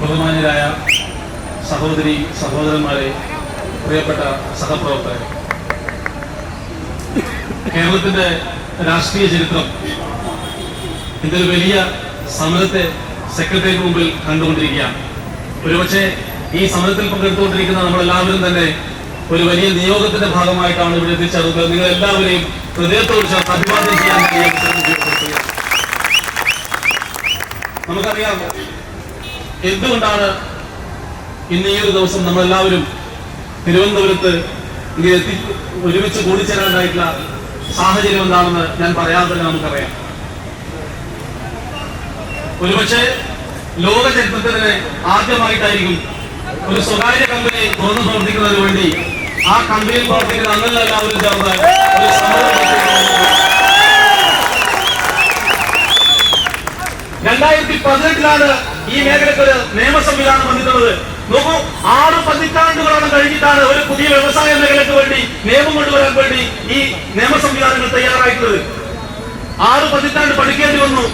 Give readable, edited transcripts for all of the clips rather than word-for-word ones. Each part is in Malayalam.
ബഹുമാന്യരായ സഹോദരി സഹോദരന്മാരെ, പ്രിയപ്പെട്ട സഹപ്രവർത്തകരെ, കേരളത്തിന്റെ രാഷ്ട്രീയ ചരിത്രം ഇതൊരു വലിയ സമരത്തെ സെക്രട്ടറിയേറ്റ് മുമ്പിൽ കണ്ടുകൊണ്ടിരിക്കുകയാണ്. ഒരുപക്ഷെ ഈ സമരത്തിൽ പങ്കെടുത്തുകൊണ്ടിരിക്കുന്ന നമ്മളെല്ലാവരും തന്നെ ഒരു വലിയ നിയോഗത്തിന്റെ ഭാഗമായിട്ടാണ് ഇവിടെ എത്തിച്ചേർന്നത്. നിങ്ങൾ എല്ലാവരെയും ഹൃദയത്തോട് ചേർത്ത് അഭിവാദ്യം ചെയ്യാൻ നമുക്കറിയാം എന്തുകൊണ്ടാണ് ഇന്ന് ഈ ഒരു ദിവസം നമ്മളെല്ലാവരും തിരുവനന്തപുരത്ത് ഇങ്ങനെ ഒരുമിച്ച് കൂടിച്ചേരാനായിട്ടുള്ള സാഹചര്യം എന്താണെന്ന് ഞാൻ പറയാതെ തന്നെ നമുക്കറിയാം. ഒരുപക്ഷെ ലോക ചരിത്രത്തിന് ആദ്യമായിട്ടായിരിക്കും ഒരു സ്വകാര്യ കമ്പനി തുറന്നു പ്രവർത്തിക്കുന്നതിന് വേണ്ടി ആ കമ്പനിയിൽ പ്രവർത്തിക്കുന്ന അംഗങ്ങളെല്ലാവരും ചേർന്ന് ഒരു സമരം 2018 ഈ മേഖലയ്ക്ക് ഒരു നിയമ സംവിധാനം വന്നിട്ടുള്ളത്. നോക്കൂ, 6 പതിറ്റാണ്ടുകളോളം കഴിഞ്ഞിട്ടാണ് ഒരു പുതിയ വ്യവസായ മേഖലയ്ക്ക് വേണ്ടി നിയമം കൊണ്ടുവരാൻ വേണ്ടി ഈ നിയമ സംവിധാനങ്ങൾ തയ്യാറായിട്ടുള്ളത്. 6 പതിറ്റാണ്ട് പഠിക്കേണ്ടി വന്നു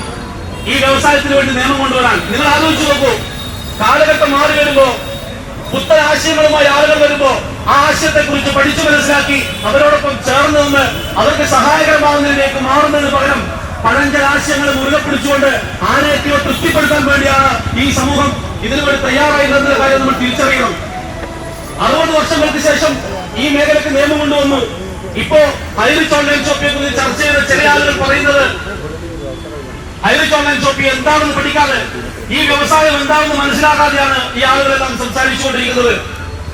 ഈ വ്യവസായത്തിന് വേണ്ടി നിയമം കൊണ്ടുവരാൻ. നിങ്ങൾ ആലോചിച്ച് നോക്കൂ, കാലഘട്ടം മാറി വരുമ്പോ, പുത്തൻ ആശയങ്ങളുമായി ആളുകൾ വരുമ്പോ ആ ആശയത്തെ കുറിച്ച് പഠിച്ചു മനസ്സിലാക്കി അവരോടൊപ്പം ചേർന്ന് നിന്ന് അവർക്ക് സഹായകരമാകുന്നതിലേക്ക് മാറുന്നതിന് പകരം പഴഞ്ചൻ ആശയങ്ങൾ മുറുകെ പിടിച്ചുകൊണ്ട് ആരെയൊക്കെയോ തൃപ്തിപ്പെടുത്താൻ വേണ്ടിയാണ് ഈ സമൂഹം ഇതിനുവേണ്ടി തയ്യാറായിരുന്ന കാര്യം നമ്മൾ തിരിച്ചറിയണം. 60 വർഷങ്ങൾക്ക് ശേഷം ഈ മേഖലയ്ക്ക് നിയമം കൊണ്ടുവന്നു. ഇപ്പോ ഹൈറിച്ച് ഓൺലൈൻ ഷോപ്പിനെ കുറിച്ച് ചർച്ച ചെയ്ത ചില ആളുകൾ പറയുന്നത് ഹൈറിച്ച് ഓൺലൈൻ ഷോപ്പി എന്താണെന്ന് പഠിക്കാതെ, ഈ വ്യവസായം എന്താണെന്ന് മനസ്സിലാക്കാതെയാണ് ഈ ആളുകളെല്ലാം സംസാരിച്ചുകൊണ്ടിരിക്കുന്നത്.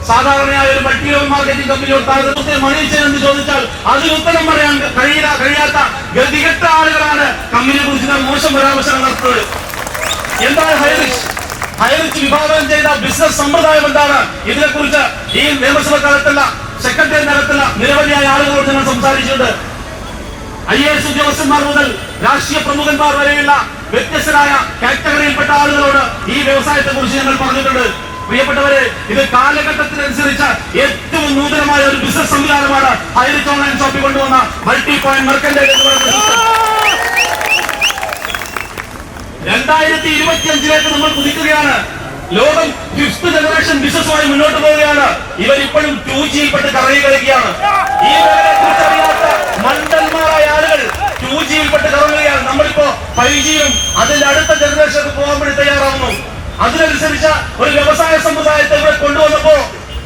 സാധാരണയായ ഒരു മൾട്ടി ലെവൽ മാർക്കറ്റിംഗ് കമ്പനിയോട് താരതമ്യത്തിൽ മണിയിച്ചെന്ന് ചോദിച്ചാൽ അതിന് ഉത്തരം പറയാൻ കഴിയാത്ത ഗതികെട്ട ആളുകളാണ് കമ്പനിയെ കുറിച്ച് മോശം പരാമർശങ്ങൾ നടത്തുന്നത്. എന്താണ് ഹൈറിച്ച് വിഭാവനം ചെയ്ത ബിസിനസ് സമ്പ്രദായം എന്താണ്? ഇതിനെക്കുറിച്ച് ഈ നിയമസഭ കാലത്തല്ല, സെക്രട്ടേറിയറ്റിനകത്തുള്ള നിരവധിയായ ആളുകളോട് ഞങ്ങൾ സംസാരിച്ചിട്ടുണ്ട്. IAS ഉദ്യോഗസ്ഥന്മാർ മുതൽ രാഷ്ട്രീയ പ്രമുഖന്മാർ വരെയുള്ള വ്യത്യസ്തരായ കാറ്റഗറിയിൽപ്പെട്ട ആളുകളോട് ഈ വ്യവസായത്തെ കുറിച്ച് ഞങ്ങൾ പറഞ്ഞിട്ടുണ്ട്. പ്രിയപ്പെട്ടവരെ, ഇത് കാലഘട്ടത്തിനനുസരിച്ച് ഏറ്റവും നൂതനമായ ഒരു ബിസിനസ് സംവിധാനമാണ് ഹൈറിച്ച് ഓൺലൈൻ ഷോപ്പിൽ കൊണ്ടുവന്ന മൾട്ടി പോയിന്റ് മെർക്കന്റൈൽ എന്ന് പറയുന്നത്. 2025 നമ്മൾ കുതിക്കുകയാണ്. ലോകം 5th ജനറേഷൻ ബിസിനസ്സുമായി മുന്നോട്ട് പോവുകയാണ്. ഇവരിപ്പോഴും 2Gയിൽപ്പെട്ട് കറങ്ങി കളിക്കുകയാണ്. ഈ മേഖലയെ കുറിച്ച് അറിയാത്ത മണ്ടന്മാരായ ആളുകൾ 2Gയിൽപ്പെട്ട് കറങ്ങുകയാണ്. നമ്മളിപ്പോ 5Gയും അതിന്റെ അടുത്ത ജനറേഷനിൽ പോകാൻ വേണ്ടി തയ്യാറാവുന്നു. അതിനനുസരിച്ച് ഒരു വ്യവസായ സമുദായത്തെ ഇവിടെ കൊണ്ടുവന്നപ്പോ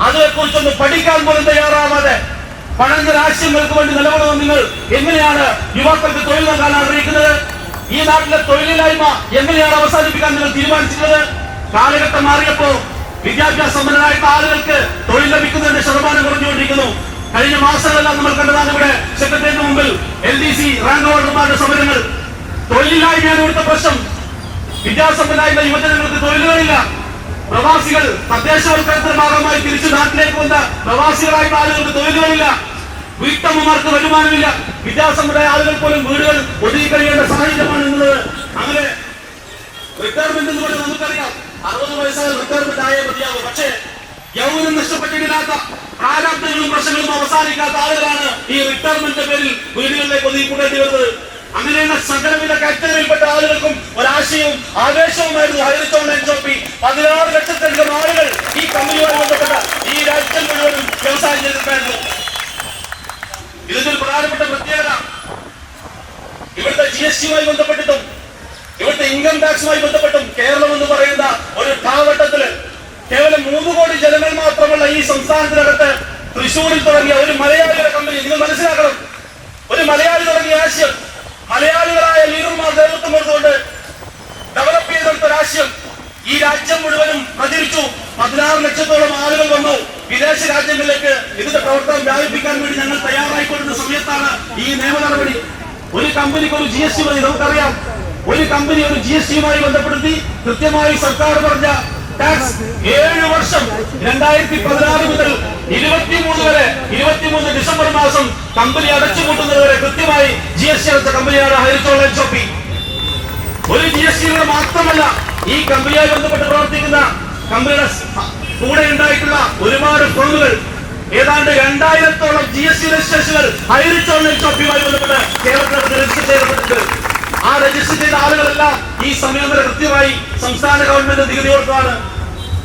അതിനെക്കുറിച്ചൊന്ന് പഠിക്കാൻ പോലും തയ്യാറാവാതെ പഴഞ്ചൻ ആശയങ്ങൾക്ക് വേണ്ടി നിലകൊള്ളുന്ന നിങ്ങൾ എങ്ങനെയാണ് യുവാക്കൾക്ക് തൊഴിൽ നൽകാൻ ആഗ്രഹിക്കുന്നത്? ഈ നാട്ടിലെ തൊഴിലില്ലായ്മ എങ്ങനെയാണ് അവസാനിപ്പിക്കാൻ നിങ്ങൾ തീരുമാനിച്ചിട്ടുള്ളത്? കാലഘട്ടം മാറിയപ്പോ വിദ്യാഭ്യാസ സമ്പന്നരായിട്ടുള്ള ആളുകൾക്ക് തൊഴിൽ ലഭിക്കുന്നതിന്റെ ശതമാനം കുറഞ്ഞുകൊണ്ടിരിക്കുന്നു. കഴിഞ്ഞ മാസങ്ങളെല്ലാം നമ്മൾ കണ്ടതാണ് ഇവിടെ സെക്രട്ടേറിയറ്റിന് മുമ്പിൽ LDC റാങ്ക് ഹോൾഡർമാരുടെ സമരങ്ങൾ. തൊഴിലില്ലായ്മയാണ് ഇവിടുത്തെ പ്രശ്നം. വിദ്യാസമ്പന്നരായുള്ള യുവജനങ്ങൾക്ക് തൊഴിലുകളില്ല. പ്രവാസികൾ തദ്ദേശവൽക്കരണത്തിന്റെ ഭാഗമായി തിരിച്ചു നാട്ടിലേക്ക് വന്ന പ്രവാസികളായിട്ടുള്ള ആളുകൾക്ക് തൊഴിലുകളില്ല. വീട്ടമ്മമാർക്ക് വരുമാനമില്ല. വിദ്യാസമ്പന്നരായ ആളുകൾ പോലും വീടുകൾ ഒതുങ്ങി കഴിയേണ്ട സാഹചര്യമാണ് എന്നുള്ളത്. അങ്ങനെ റിട്ടയർമെന്റ് എന്ന് പറഞ്ഞാൽ നമുക്കറിയാം, 60 വയസ്സായ റിട്ടയർമെന്റ് ആയേ മതിയാവും. പക്ഷേ യൗവനം നഷ്ടപ്പെട്ടില്ലാത്ത പ്രാരാബ്ദങ്ങളും പ്രശ്നങ്ങളും അവസാനിക്കാത്ത ആളുകളാണ് ഈ റിട്ടയർമെന്റിന്റെ പേരിൽ വീടുകളിലേക്ക് ഒതുങ്ങിക്കൂടേണ്ടി വരുന്നത്. അങ്ങനെയുള്ള സകലവിധ കാറ്റഗറിയിൽപ്പെട്ട ആളുകൾക്കും ഒരാശയവും ആവേശവുമായിരുന്നു ഹൈറിച്ച് ഓൺലൈൻ ഷോപ്പി. 16 ലക്ഷത്തിലധികം ആളുകൾ ഈ കമ്പനിയുമായി ബന്ധപ്പെട്ട ഈ രാജ്യത്തിൽ മുഴുവനും വ്യവസായം ചെയ്തിട്ടുണ്ടായിരുന്നു. ഇതിന്റെ ഒരു പ്രധാനപ്പെട്ട പ്രത്യേകത, ഇവിടുത്തെ GSTയുമായി ബന്ധപ്പെട്ടിട്ടും ഇവിടുത്തെ ഇൻകം ടാക്സുമായി ബന്ധപ്പെട്ടും കേരളം എന്ന് പറയുന്ന ഒരു കാലഘട്ടത്തില് കേവലം 3 കോടി ജനങ്ങൾ മാത്രമുള്ള ഈ സംസ്ഥാനത്തിനകത്ത് തൃശ്ശൂരിൽ തുടങ്ങിയ ഒരു മലയാളിയുടെ കമ്പനി, നിങ്ങൾ മനസ്സിലാക്കണം, ഒരു മലയാളി തുടങ്ങിയ ആശയം മലയാളികളായ ലീഡർമാർ നേതൃത്വം കൊടുത്തുകൊണ്ട് ഡെവലപ്പ് ചെയ്തെടുത്ത ആശയം ഈ രാജ്യം മുഴുവനും പ്രചരിച്ചു. 16 ലക്ഷത്തോളം ആളുകൾ വന്നു. വിദേശ രാജ്യങ്ങളിലേക്ക് ഇതിന്റെ പ്രവർത്തനം വ്യാപിപ്പിക്കാൻ വേണ്ടി ഞങ്ങൾ തയ്യാറായിക്കൊള്ളുന്ന സമയത്താണ് ഈ നിയമ നടപടി. ഒരു കമ്പനിക്ക് ഒരു GST മതി. നമുക്കറിയാം, ഒരു കമ്പനി ഒരു GSTയുമായി ബന്ധപ്പെടുത്തി കൃത്യമായി സർക്കാർ പറഞ്ഞ ടാക്സ് 7 വർഷം 2016 മുതൽ 23 വരെ 23 ഡിസംബർ മാസം കമ്പനി അടച്ചുപൂട്ടുന്നത് വരെ കൃത്യമായി GST അടച്ച കമ്പനിയാണ് ഹൈറിച്ച് ഓൺലൈൻ ഷോപ്പി. ഒരു GSTയുടെ മാത്രമല്ല, ഈ കമ്പനിയുമായി ബന്ധപ്പെട്ട് പ്രവർത്തിക്കുന്ന കമ്പനിയുടെ കൂടെ ഉണ്ടായിട്ടുള്ള ഒരുപാട് ഫേമുകൾ, ഏതാണ്ട് 2000-ഓളം GST രജിസ്ട്രേഷനുകൾ ഹൈറിച്ച് ഓൺലൈൻ ഷോപ്പിയുമായി ബന്ധപ്പെട്ട് കേരളത്തിൽ രജിസ്റ്റർ ചെയ്യപ്പെട്ടിട്ടുണ്ട്. ആ രജിസ്റ്റർ ചെയ്ത ആളുകളെല്ലാം ഈ സമയം വരെ കൃത്യമായി സംസ്ഥാന ഗവൺമെന്റ് നികുതി കൊടുത്തതാണ്.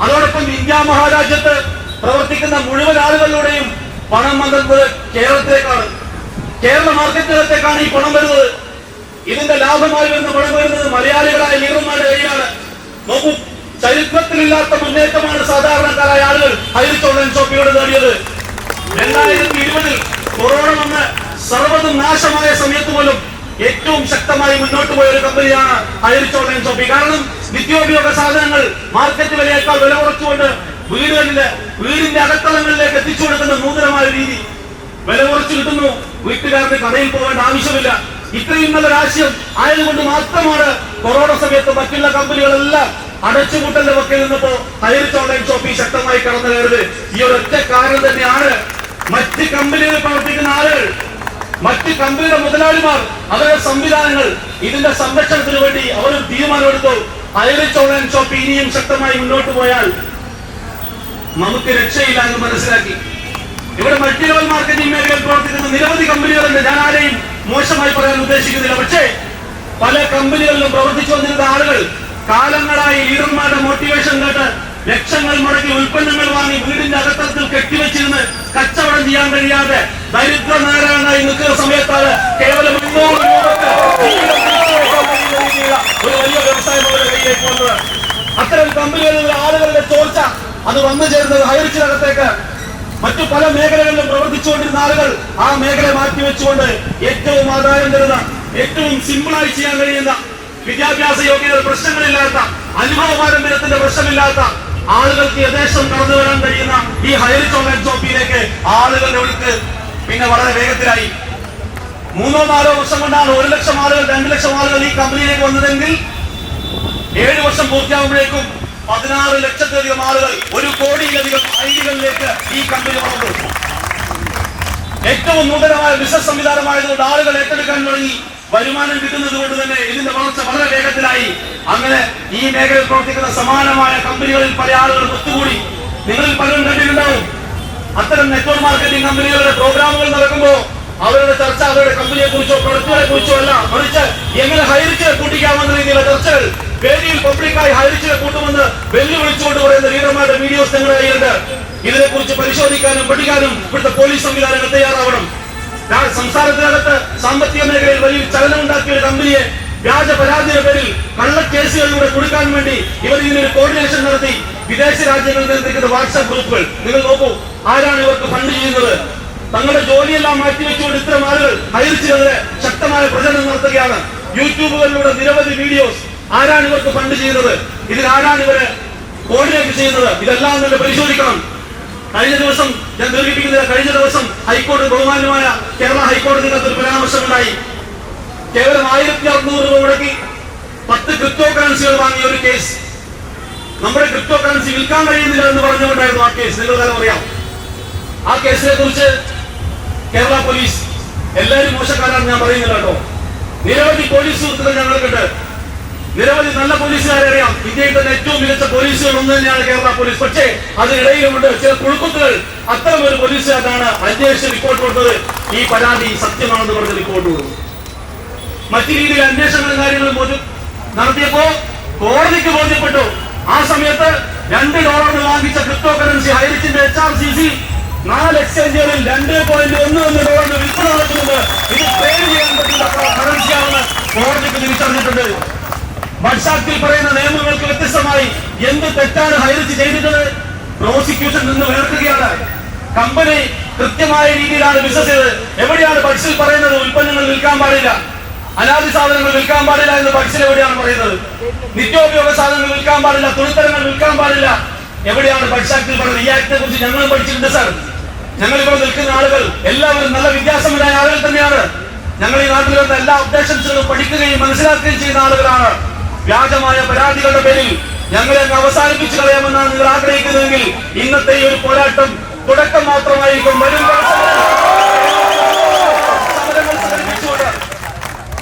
അതോടൊപ്പം ഇന്ത്യ മഹാരാജ്യത്ത് പ്രവർത്തിക്കുന്ന മുഴുവൻ ആളുകളുടെയും പണം വന്നത് കേരളത്തിലേക്കാണ്. കേരള മാർക്കറ്റുകളിലേക്കാണ് ഈ പണം വരുന്നത്. ഇതിന്റെ ലാഭമായി വരുന്ന പണം വരുന്നത് മലയാളികളായ ലീഡർമാരുടെ കയ്യിലാണ്. നോക്കൂ, ചരിത്രത്തിലില്ലാത്ത മുന്നേറ്റമാണ് സാധാരണക്കാരായ ആളുകൾ ഹൈറിച്ച് ഓൺലൈൻ ഷോപ്പിലൂടെ നേടിയത്. 2020 കൊറോണ വന്ന് സർവ്വതും നാശമായ സമയത്ത് പോലും ഏറ്റവും ശക്തമായി മുന്നോട്ട് പോയ ഒരു കമ്പനിയാണ് ഹൈറിച്ച് ഓൺലൈൻ ഷോപ്പിംഗ്. കാരണം നിത്യോപയോഗ സാധനങ്ങൾ മാർക്കറ്റ് വിലയേക്കാൾ വില കുറച്ചുകൊണ്ട് വീടിന്റെ അകത്തളങ്ങളിലേക്ക് എത്തിച്ചു കൊടുക്കുന്ന നൂതനമായ രീതി. വില കുറച്ച് കിട്ടുന്നു, വീട്ടുകാർക്ക് കടയിൽ പോകേണ്ട ആവശ്യമില്ല. ഇത്രയും നല്ലൊരു ആശയം ആയതുകൊണ്ട് മാത്രമാണ് കൊറോണ സമയത്ത് മറ്റുള്ള കമ്പനികളെല്ലാം അടച്ചുപൂട്ടലിന്റെ വക്കിൽ നിന്നപ്പോ ഹൈറിച്ച് ഓൺലൈൻ ഷോപ്പിംഗ് ശക്തമായി കടന്നു കയറുന്നത്. ഈ ഒരൊറ്റ കാരണം തന്നെയാണ് മറ്റ് കമ്പനികളിൽ പ്രവർത്തിക്കുന്ന ആളുകൾ, മറ്റ് കമ്പനിയുടെ മുതലാളിമാർ, അവരുടെ സംവിധാനങ്ങൾ ഇതിന്റെ സംരക്ഷണത്തിന് വേണ്ടി അവർ തീരുമാനമെടുത്തു. ഹൈറിച്ച് ഓൺലൈൻ ഷോപ്പ് ഇനിയും ശക്തമായി മുന്നോട്ട് പോയാൽ നമുക്ക് രക്ഷയില്ല എന്ന് മനസ്സിലാക്കി. ഇവിടെ മൾട്ടി ലെവൽ മാർക്കറ്റിംഗ് മേഖലയിൽ പ്രവർത്തിക്കുന്ന നിരവധി കമ്പനികളുണ്ട്. ഞാൻ ആരെയും മോശമായി പറയാൻ ഉദ്ദേശിക്കുന്നില്ല. പക്ഷേ പല കമ്പനികളിലും പ്രവർത്തിച്ചു വന്നിരുന്ന ആളുകൾ കാലങ്ങളായി ലീഡർമാരുടെ മോട്ടിവേഷൻ കേട്ട് ലക്ഷങ്ങൾ മുടക്കി ഉൽപ്പന്നങ്ങൾ വാങ്ങി വീടിന്റെ അകത്തളത്തിൽ കെട്ടിവെച്ചിരുന്ന് കച്ചവടം ചെയ്യാൻ കഴിയാതെ ദരിദ്ര നാരായണനായി നിൽക്കുന്ന സമയത്താണ് കേവലം 300 ഒരു വലിയ വ്യവസായം അവരുടെ കയ്യിലേക്ക് വന്നത്. അത്തരം കമ്പനികളിലെ ആളുകളുടെ ചോർച്ച അത് വന്നു ചേരുന്നത് ഹൈറിച്ചിനകത്തേക്ക്. മറ്റു പല മേഖലകളിലും പ്രവർത്തിച്ചുകൊണ്ടിരുന്ന ആളുകൾ ആ മേഖല മാറ്റിവെച്ചുകൊണ്ട് ഏറ്റവും ആദായം തരുന്ന, ഏറ്റവും സിമ്പിളായി ചെയ്യാൻ കഴിയുന്ന, വിദ്യാഭ്യാസ യോഗ്യത പ്രശ്നങ്ങളില്ലാത്ത, അനുഭവ പാരമ്പര്യത്തിന്റെ പ്രശ്നമില്ലാത്ത ആളുകൾക്ക് യഥേഷ്ടം കടന്നു വരാൻ കഴിയുന്ന ഈ ഹൈറിച്ച് ഓൺലൈൻ ഷോപ്പിലേക്ക് ആളുകളുടെ ഒഴുക്ക് പിന്നെ വളരെ വേഗത്തിലായി. 3-4 വർഷം കൊണ്ടാണ് 1 ലക്ഷം ആളുകൾ 2 ലക്ഷം ആളുകൾ ഈ കമ്പനിയിലേക്ക് വന്നതെങ്കിൽ 7 വർഷം പൂർത്തിയാകുമ്പോഴേക്കും 16 ലക്ഷത്തിലധികം ആളുകൾ, 1 കോടിയിലധികം ഐഡികളിലേക്ക് ഈ കമ്പനി വളർന്നു. ഏറ്റവും നൂതനമായ ബിസിനസ് സംവിധാനമായതുകൊണ്ട് ആളുകൾ ഏറ്റെടുക്കാൻ തുടങ്ങി. വരുമാനം കിട്ടുന്നത് കൊണ്ട് തന്നെ ഇതിന്റെ വളർച്ച വളരെ വേഗത്തിലായി. അങ്ങനെ ഈ മേഖലയിൽ പ്രവർത്തിക്കുന്ന സമാനമായ കമ്പനികളിൽ പല ആളുകൾ ഒത്തുകൂടി. നിങ്ങളിൽ പലരും കണ്ടിട്ടുണ്ടാവും, അത്തരം നെറ്റ്വർക്ക് മാർക്കറ്റിംഗ് കമ്പനികളുടെ പ്രോഗ്രാമുകൾ നടക്കുമ്പോൾ അവരുടെ ചർച്ച അവരുടെ കമ്പനിയെ കുറിച്ചോ പ്രൊഡക്റ്റുകളെ കുറിച്ചോ അല്ല, മറിച്ച് എങ്ങനെ ഹൈറിച്ചിനെ കൂട്ടിക്കാമെന്ന രീതിയിലുള്ള ചർച്ചകൾ വേദിയിൽ പബ്ലിക്കായി ഹൈറിച്ചിനെ കൂട്ടുമെന്ന് വെല്ലുവിളിച്ചുകൊണ്ട് പറയുന്ന ലീഡർമാരുടെ വീഡിയോസ് ഞങ്ങളുടെ കയ്യിലുണ്ട്. ഇതിനെക്കുറിച്ച് പരിശോധിക്കാനും പഠിക്കാനും ഇവിടുത്തെ പോലീസ് സംവിധാനങ്ങൾ തയ്യാറാവണം. സംസ്ഥാനത്തിനകത്ത് സാമ്പത്തിക മേഖലയിൽ വലിയ ചലനം ഉണ്ടാക്കിയ ഒരു കമ്പനിയെ വ്യാജ പരാതിയുടെ പേരിൽ കള്ളക്കേസുകളിലൂടെ കൊടുക്കാൻ വേണ്ടി ഇവർ ഇതിനൊരു കോർഡിനേഷൻ നടത്തി. വിദേശ രാജ്യങ്ങളിൽ നിന്നിരിക്കുന്ന വാട്സ്ആപ്പ് ഗ്രൂപ്പുകൾ നിങ്ങൾ നോക്കൂ, ആരാണ് ഇവർക്ക് ഫണ്ട് ചെയ്യുന്നത്? തങ്ങളുടെ ജോലിയെല്ലാം മാറ്റിവെച്ചുകൊണ്ട് ഇത്തരം ആളുകൾ ഹൈറിച്ചിനെതിരെ ശക്തമായ പ്രചരണം നടത്തുകയാണ്. യൂട്യൂബുകളിലൂടെ നിരവധി വീഡിയോസ്. ആരാണ് ഇവർക്ക് ഫണ്ട് ചെയ്യുന്നത്? ഇതിലാരാണ് ഇവരെ കോർഡിനേറ്റ് ചെയ്യുന്നത്? ഇതെല്ലാം തന്നെ പരിശോധിക്കണം. കഴിഞ്ഞ ദിവസം ഞാൻ ദീർഘിപ്പിക്കുന്നില്ല, കഴിഞ്ഞ ദിവസം ഹൈക്കോടതി ബഹുമാന്യമായ കേരള ഹൈക്കോടതിക്കകത്ത് ഒരു പരാമർശമുണ്ടായി. കേവലം 1600 രൂപ മുടക്കി 10 ക്രിപ്റ്റോ കറൻസികൾ വാങ്ങിയ ഒരു കേസ്. നമ്മുടെ ക്രിപ്റ്റോ കറൻസി വിൽക്കാൻ കഴിയുന്നില്ല എന്ന് പറഞ്ഞുകൊണ്ടായിരുന്നു ആ കേസ്. നിങ്ങൾക്കെല്ലാം അറിയാം. ആ കേസിനെ കുറിച്ച് കേരള പോലീസ്, എല്ലാവരും മോശക്കാരാണ് ഞാൻ പറയുന്നില്ല കേട്ടോ, നിരവധി പോലീസ് സുഹൃത്തുക്കൾ ഞങ്ങൾക്കുണ്ട്. നിരവധി നല്ല പോലീസുകാരെ അറിയാം. ഇന്ത്യയിൽ തന്നെ ഏറ്റവും മികച്ച പോലീസുകൾ ഒന്ന് തന്നെയാണ് കേരള പോലീസ്. പക്ഷേ അതിനിടയിലുമുണ്ട് ചില കുഴുക്കുത്തുകൾ. അത്തരം ഒരു പോലീസുകാരനാണ് അന്വേഷിച്ച് റിപ്പോർട്ട് കൊടുത്തത്. ഈ പരാതി സത്യമാണെന്ന് പറഞ്ഞ് റിപ്പോർട്ട് കൊടുത്തു. മറ്റു രീതിയിൽ അന്വേഷണങ്ങളും കാര്യങ്ങളും നടത്തിയപ്പോ കോടതിക്ക് ബോധ്യപ്പെട്ടു. ആ സമയത്ത് $2 വാങ്ങിച്ച ക്രിപ്റ്റോ കറൻസി ഹൈറിച്ചിന്റെ HRCC 4 എക്സ്ചേഞ്ചുകളിൽ $2.11 വിൽപ്പന നടത്തുന്നത്. ഇത് ട്രേഡ് ചെയ്യാൻ പറ്റുന്ന കറൻസിയാണെന്ന് കോടതിക്ക് തിരിച്ചറിഞ്ഞിട്ടുണ്ട്. വാട്സാപ്പിൽ പറയുന്ന നിയമങ്ങൾക്ക് വ്യത്യസ്തമായി എന്ത് തെറ്റാണ് ഹൈറിച്ച് ചെയ്തിട്ടത്? പ്രോസിക്യൂഷൻ നിന്ന് വേർക്കുകയാണ്. കമ്പനി കൃത്യമായ രീതിയിലാണ് ബിസിനസ് ചെയ്തത്. എവിടെയാണ് ബഡ്സിൽ പറയുന്നത് ഉൽപ്പന്നങ്ങൾ വിൽക്കാൻ പാടില്ല, അനാദി സാധനങ്ങൾ വിൽക്കാൻ പാടില്ല എന്ന് ബഡ്സിൽ എവിടെയാണ് പറയുന്നത്? നിത്യോപയോഗ സാധനങ്ങൾ വിൽക്കാൻ പാടില്ല, തുണിത്തരങ്ങൾ വിൽക്കാൻ പാടില്ല, എവിടെയാണ് ബഡ്സ് ആക്ടിൽ പറയുന്നത്? ഈ ആക്ടിനെ കുറിച്ച് ഞങ്ങളും പഠിച്ചിട്ടുണ്ട് സാർ. ഞങ്ങൾ ഇവിടെ നിൽക്കുന്ന ആളുകൾ എല്ലാവരും നല്ല വിദ്യാസമ്പന്നരായ ആളുകൾ തന്നെയാണ്. ഞങ്ങൾ ഈ നാട്ടിൽ വന്ന എല്ലാ അപ്ഡേഷൻസുകളും പഠിക്കുകയും മനസ്സിലാക്കുകയും ചെയ്യുന്ന ആളുകളാണ്. വ്യാജമായ പരാതികളുടെ പേരിൽ ഞങ്ങളെ അവസാനിപ്പിച്ചു കളയാമെന്നാണ് നിങ്ങൾ ആഗ്രഹിക്കുന്നതെങ്കിൽ ഇന്നത്തെ ഈ ഒരു പോരാട്ടം തുടക്കം മാത്രമായിരിക്കും. വരും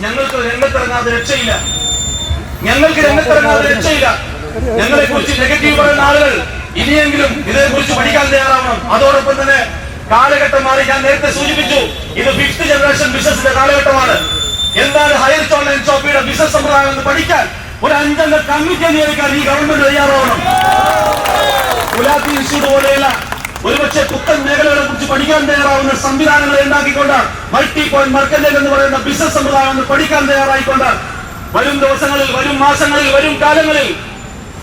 ഞങ്ങൾക്ക് രംഗത്തിറങ്ങാതെ രക്ഷയില്ല. ഞങ്ങളെ കുറിച്ച് നെഗറ്റീവ് പറയുന്ന ആളുകൾ ഇനിയെങ്കിലും ഇതിനെക്കുറിച്ച് പഠിക്കാൻ തയ്യാറാവണം. അതോടൊപ്പം തന്നെ കാലഘട്ടം മാറി. ഞാൻ നേരത്തെ സൂചിപ്പിച്ചു, ഇത് 5th ജനറേഷൻ ബിസിനസിന്റെ കാലഘട്ടമാണ്. എന്താണ് ഹൈറിച്ച് ഓൺലൈൻ ഷോപ്പിയുടെ ബിസിനസ് സമ്പ്രദായം എന്ന് പഠിക്കാൻ ഒരു 5 അംഗ കമ്മിറ്റി നിയമിക്കാൻ ഈ ഗവൺമെന്റ് തയ്യാറാവണം. ഇതുപോലെയുള്ള ഒരുപക്ഷെ പുത്തൻ മേഖലകളെ കുറിച്ച് പഠിക്കാൻ തയ്യാറാവുന്ന സംവിധാനങ്ങൾ ഉണ്ടാക്കിക്കൊണ്ട് മൾട്ടി പോയിന്റ് മാർക്കറ്റിംഗ് എന്ന് പറയുന്ന ബിസിനസ് സമ്പ്രദായം പഠിക്കാൻ തയ്യാറായിക്കൊണ്ട് വരും ദിവസങ്ങളിൽ, വരും മാസങ്ങളിൽ, വരും കാലങ്ങളിൽ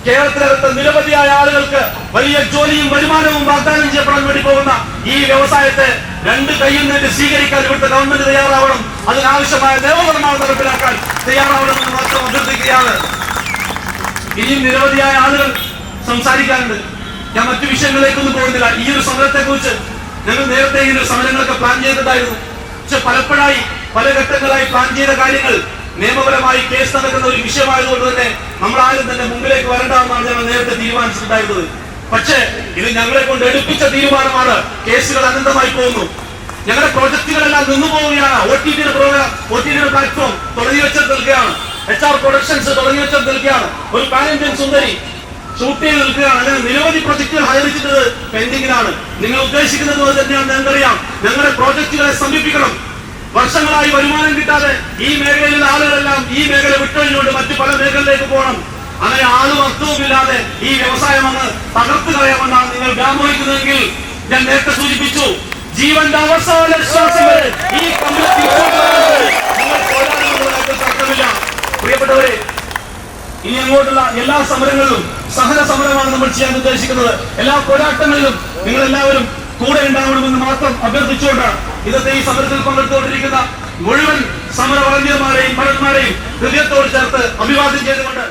കേരളത്തിനകത്ത് നിരവധിയായ ആളുകൾക്ക് വലിയ ജോലിയും വരുമാനവും വാഗ്ദാനം ചെയ്യപ്പെടാൻ വേണ്ടി പോകുന്ന ഈ വ്യവസായത്തെ രണ്ട് കൈയിൽ നിന്ന് സ്വീകരിക്കാൻ ഇവിടുത്തെ ഗവൺമെന്റ് തയ്യാറാവണം. അതിനാവശ്യമായ നിയമനിർമ്മാണം നടപ്പിലാക്കാൻ തയ്യാറാവണമെന്ന് മാത്രം അഭ്യർത്ഥിക്കുകയാണ്. ഇനിയും നിരവധിയായ ആളുകൾ സംസാരിക്കാനുണ്ട്. ഞാൻ മറ്റു വിഷയങ്ങളിലേക്കൊന്നും പോകുന്നില്ല. ഈ ഒരു സമരത്തെ കുറിച്ച് ഞങ്ങൾ നേരത്തെ ഈ ഒരു സമരങ്ങളൊക്കെ പ്ലാൻ ചെയ്തിട്ടുണ്ടായിരുന്നു. പക്ഷെ പലപ്പോഴായി പല ഘട്ടങ്ങളായി പ്ലാൻ ചെയ്ത കാര്യങ്ങൾ നിയമപരമായി കേസ് നടക്കുന്ന ഒരു വിഷയമായതുകൊണ്ട് തന്നെ നമ്മളാരും തന്നെ മുമ്പിലേക്ക് വരണ്ടെന്നാണ് ഞങ്ങൾ നേരത്തെ തീരുമാനിച്ചിട്ടുണ്ടായിരുന്നത്. പക്ഷേ ഇത് ഞങ്ങളെ കൊണ്ട് എടുപ്പിച്ച തീരുമാനമാണ്. കേസുകൾ അനന്തമായി പോകുന്നു. ഞങ്ങളുടെ പ്രോജക്റ്റുകളെല്ലാം നിന്നു പോവുകയാണ്. OTT പ്രോഗ്രാം, OTT പ്ലാറ്റ്ഫോം തുടങ്ങി വെച്ചത് നിൽക്കുകയാണ്. HR പ്രൊഡക്ഷൻസ് തുടങ്ങി വെച്ചത് നിൽക്കുകയാണ്. ഒരു പാൻ ഇന്ത്യൻ സുന്ദരി ഷൂട്ട് ചെയ്ത് നിൽക്കുകയാണ്. അങ്ങനെ നിരവധി പ്രൊജക്ടുകൾ ഹൈറിച്ചത് പെൻഡിങ്ങിലാണ്. നിങ്ങൾ ഉദ്ദേശിക്കുന്നത് പോലെ തന്നെയാണ് ഞങ്ങൾക്കറിയാം. ഞങ്ങളുടെ പ്രോജക്റ്റുകളെ സമീപിക്കണം. വർഷങ്ങളായി വരുമാനം കിട്ടാതെ ഈ മേഖലയിലുള്ള ആളുകളെല്ലാം ഈ മേഖല വിട്ടൊഴിഞ്ഞുകൊണ്ട് മറ്റു പല മേഖലയിലേക്ക് പോകണം. അങ്ങനെ ആളും അർത്ഥവുമില്ലാതെ ഈ വ്യവസായം അങ്ങ് തകർത്ത് കളയാമെന്നാണ് നിങ്ങൾ വ്യാമോഹിക്കുന്നതെങ്കിൽ ഞാൻ നേരത്തെ സൂചിപ്പിച്ചു, ജീവന്റെ അവസാന ശ്വാസം വരെ ഈ കമ്മ്യൂണിറ്റി നിങ്ങൾ പോരാടുന്നതിനകത്ത് തർക്കമില്ല. പ്രിയപ്പെട്ടവരെ, ഇനി അങ്ങോട്ടുള്ള എല്ലാ സമരങ്ങളിലും സഹന സമരമാണ് നമ്മൾ ചെയ്യാൻ ഉദ്ദേശിക്കുന്നത്. എല്ലാ പോരാട്ടങ്ങളിലും നിങ്ങൾ എല്ലാവരും കൂടെ ഉണ്ടാവണമെന്ന് മാത്രം അഭ്യർത്ഥിച്ചുകൊണ്ടാണ് ഇന്നത്തെ ഈ സമരത്തിൽ പങ്കെടുത്തുകൊണ്ടിരിക്കുന്ന മുഴുവൻ സമര വളണ്ടിയർമാരെയും ഭടന്മാരെയും ഹൃദയത്തോട് ചേർത്ത് അഭിവാദ്യം ചെയ്തുകൊണ്ട്